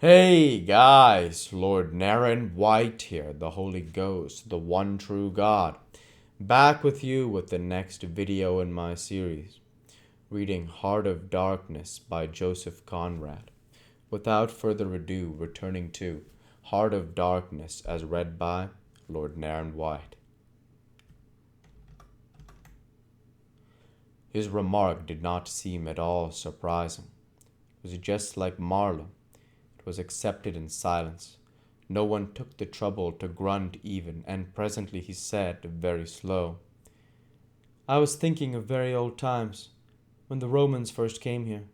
Hey guys, Lord Naren White here, the Holy Ghost, the one true God, back with you with the next video in my series, reading Heart of Darkness by Joseph Conrad. Without further ado, returning to Heart of Darkness as read by Lord Naren White. His remark did not seem at all surprising. It was just like Marlowe. It was accepted in silence. No one took the trouble to grunt even, and presently he said, very slow, "I was thinking of very old times, when the Romans first came here,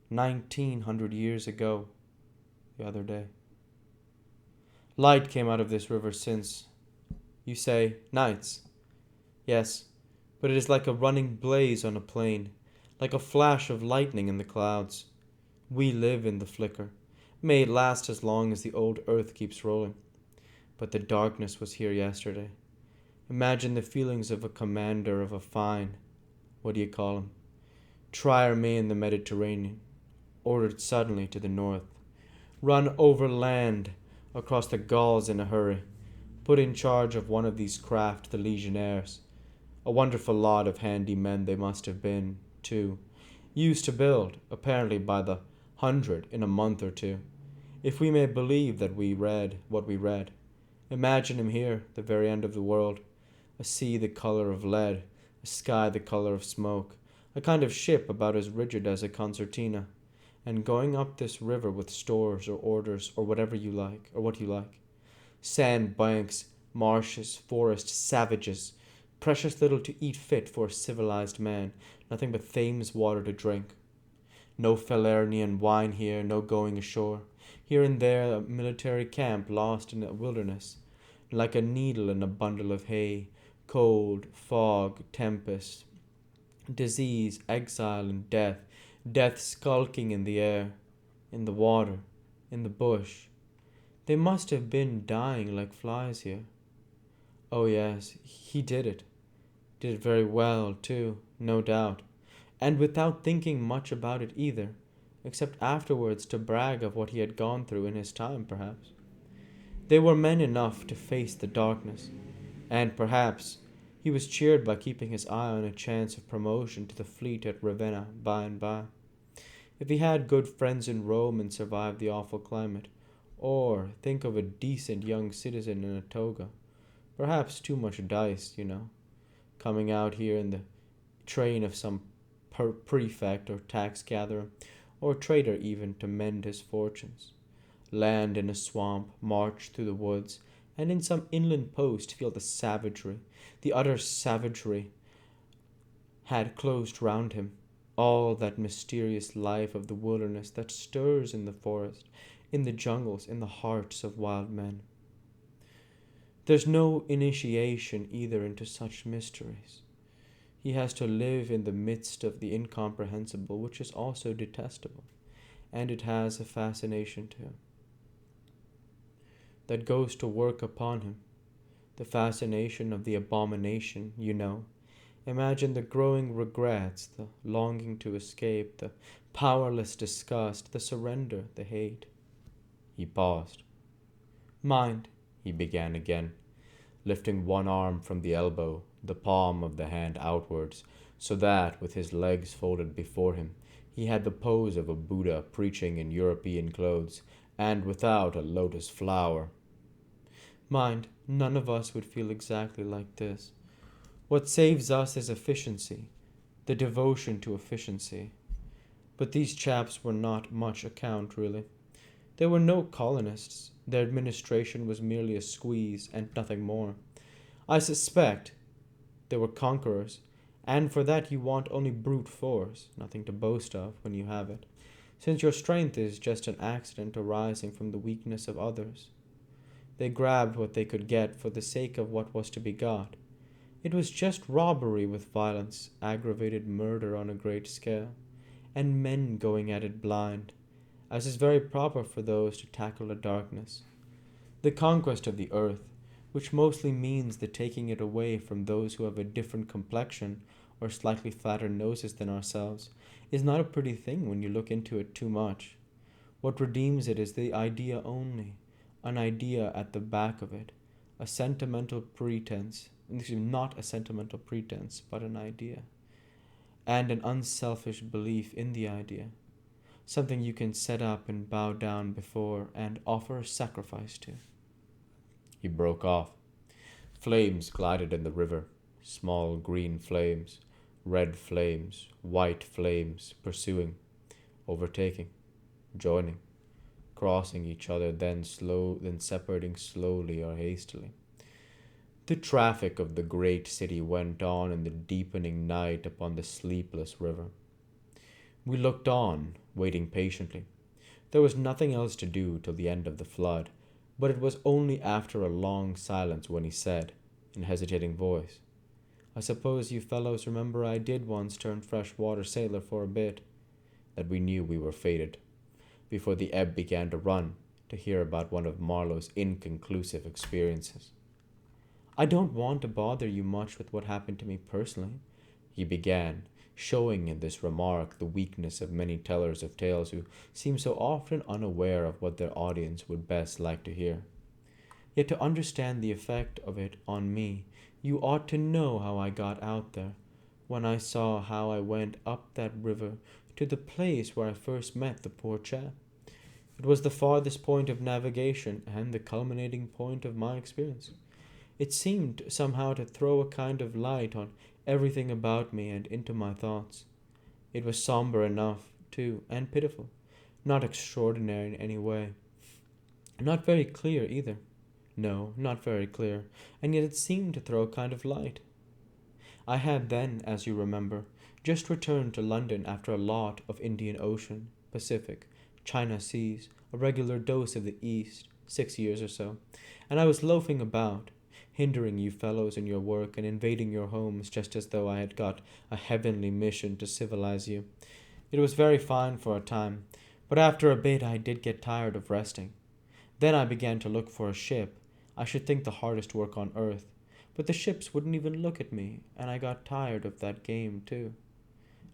1900 years ago, the other day. Light came out of this river since, you say, nights. Yes, but it is like a running blaze on a plain, like a flash of lightning in the clouds. We live in the flicker. May it last as long as the old earth keeps rolling. But the darkness was here yesterday. Imagine the feelings of a commander of a fine, what do you call him, trier may in the Mediterranean, ordered suddenly to the north, run overland across the Gauls in a hurry, put in charge of one of these craft the legionnaires. A wonderful lot of handy men they must have been, too, used to build, apparently by the hundred in a month or two. If we may believe that we read what we read, imagine him here, the very end of the world, a sea the color of lead, a sky the color of smoke, a kind of ship about as rigid as a concertina, and going up this river with stores or orders or whatever you like, or what you like. Sand banks, marshes, forests, savages, precious little to eat fit for a civilized man, nothing but Thames water to drink. No Falernian wine here, no going ashore. Here and there a military camp lost in a wilderness, like a needle in a bundle of hay. Cold, fog, tempest, disease, exile, and death. Death skulking in the air, in the water, in the bush. They must have been dying like flies here. Oh yes, he did it. Did it very well, too, no doubt. And without thinking much about it either, except afterwards to brag of what he had gone through in his time, perhaps. They were men enough to face the darkness, and perhaps he was cheered by keeping his eye on a chance of promotion to the fleet at Ravenna by and by. If he had good friends in Rome and survived the awful climate, or think of a decent young citizen in a toga, perhaps too much dice, coming out here in the train of some prefect or tax gatherer, or trader even, to mend his fortunes. Land in a swamp, march through the woods, and in some inland post feel the savagery, the utter savagery had closed round him, all that mysterious life of the wilderness that stirs in the forest, in the jungles, in the hearts of wild men. There's no initiation either into such mysteries. He has to live in the midst of the incomprehensible, which is also detestable, and it has a fascination to him that goes to work upon him. The fascination of the abomination, Imagine the growing regrets, the longing to escape, the powerless disgust, the surrender, the hate. He paused. Mind, he began again, lifting one arm from the elbow, the palm of the hand outwards, so that, with his legs folded before him, he had the pose of a Buddha preaching in European clothes, and without a lotus flower. Mind, none of us would feel exactly like this. What saves us is efficiency, the devotion to efficiency. But these chaps were not much account, really. They were no colonists. Their administration was merely a squeeze, and nothing more. I suspect they were conquerors, and for that you want only brute force, nothing to boast of when you have it, since your strength is just an accident arising from the weakness of others. They grabbed what they could get for the sake of what was to be got. It was just robbery with violence, aggravated murder on a great scale, and men going at it blind, as is very proper for those to tackle a darkness. The conquest of the earth, which mostly means the taking it away from those who have a different complexion or slightly flatter noses than ourselves, is not a pretty thing when you look into it too much. What redeems it is the idea only, an idea at the back of it, a sentimental pretense, not a sentimental pretense, but an idea, and an unselfish belief in the idea, something you can set up and bow down before and offer a sacrifice to. He broke off. Flames glided in the river, small green flames, red flames, white flames, pursuing, overtaking, joining, crossing each other, then separating slowly or hastily. The traffic of the great city went on in the deepening night upon the sleepless river. We looked on, waiting patiently. There was nothing else to do till the end of the flood, but it was only after a long silence when he said, in a hesitating voice, "I suppose you fellows remember I did once turn freshwater sailor for a bit," that we knew we were fated, before the ebb began to run, to hear about one of Marlowe's inconclusive experiences. "I don't want to bother you much with what happened to me personally," he began, showing in this remark the weakness of many tellers of tales who seem so often unaware of what their audience would best like to hear. "Yet to understand the effect of it on me, you ought to know how I got out there, when I saw how I went up that river to the place where I first met the poor chap. It was the farthest point of navigation and the culminating point of my experience. It seemed somehow to throw a kind of light on everything about me and into my thoughts. It was somber enough, too, and pitiful, not extraordinary in any way. Not very clear either. No, not very clear, and yet it seemed to throw a kind of light. I had then, as you remember, just returned to London after a lot of Indian Ocean, Pacific, China seas, a regular dose of the East, 6 years or so, and I was loafing about, hindering you fellows in your work and invading your homes just as though I had got a heavenly mission to civilize you. It was very fine for a time, but after a bit I did get tired of resting. Then I began to look for a ship. I should think the hardest work on earth, but the ships wouldn't even look at me, and I got tired of that game too.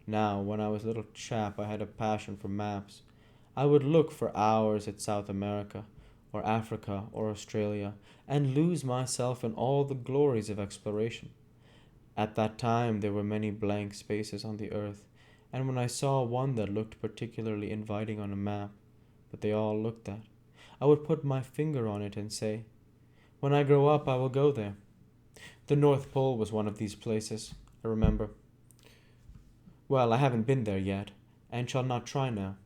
Now, when I was a little chap, I had a passion for maps. I would look for hours at South America, or Africa, or Australia, and lose myself in all the glories of exploration. At that time there were many blank spaces on the earth, and when I saw one that looked particularly inviting on a map, but they all looked at, I would put my finger on it and say, "When I grow up I will go there." The North Pole was one of these places, I remember. Well, I haven't been there yet, and shall not try now.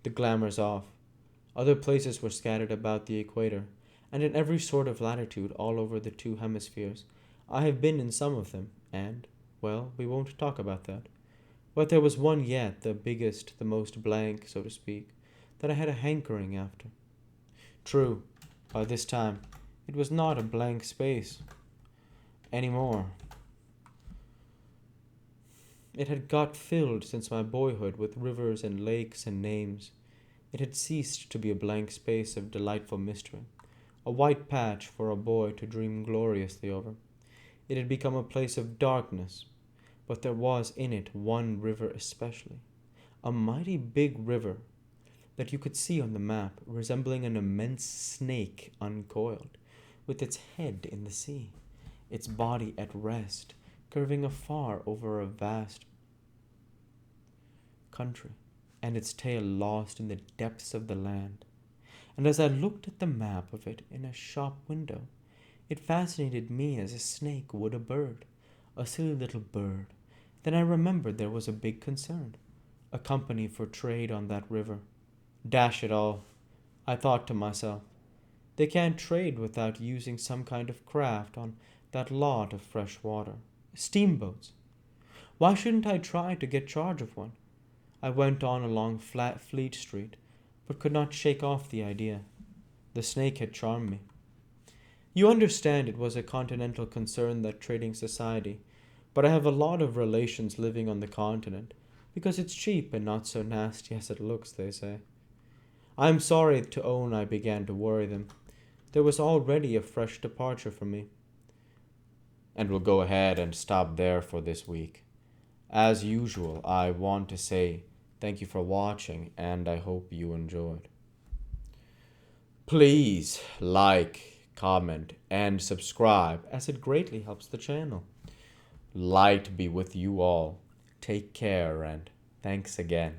The glamour's off. Other places were scattered about the equator, and in every sort of latitude all over the two hemispheres. I have been in some of them, and, well, we won't talk about that. But there was one yet, the biggest, the most blank, so to speak, that I had a hankering after. True, by this time, it was not a blank space any more. It had got filled since my boyhood with rivers and lakes and names. It had ceased to be a blank space of delightful mystery, a white patch for a boy to dream gloriously over. It had become a place of darkness, but there was in it one river especially, a mighty big river that you could see on the map, resembling an immense snake uncoiled, with its head in the sea, its body at rest, curving afar over a vast country, and its tail lost in the depths of the land. And as I looked at the map of it in a shop window, it fascinated me as a snake would a bird, a silly little bird. Then I remembered there was a big concern, a company for trade on that river. Dash it all, I thought to myself, they can't trade without using some kind of craft on that lot of fresh water. Steamboats. Why shouldn't I try to get charge of one? I went on along Fleet Street, but could not shake off the idea. The snake had charmed me. You understand it was a continental concern, that trading society, but I have a lot of relations living on the continent, because it's cheap and not so nasty as it looks, they say. I am sorry to own I began to worry them. There was already a fresh departure for me. And we'll go ahead and stop there for this week. As usual, I want to say thank you for watching, and I hope you enjoyed. Please like, comment, and subscribe as it greatly helps the channel. Light be with you all. Take care and thanks again.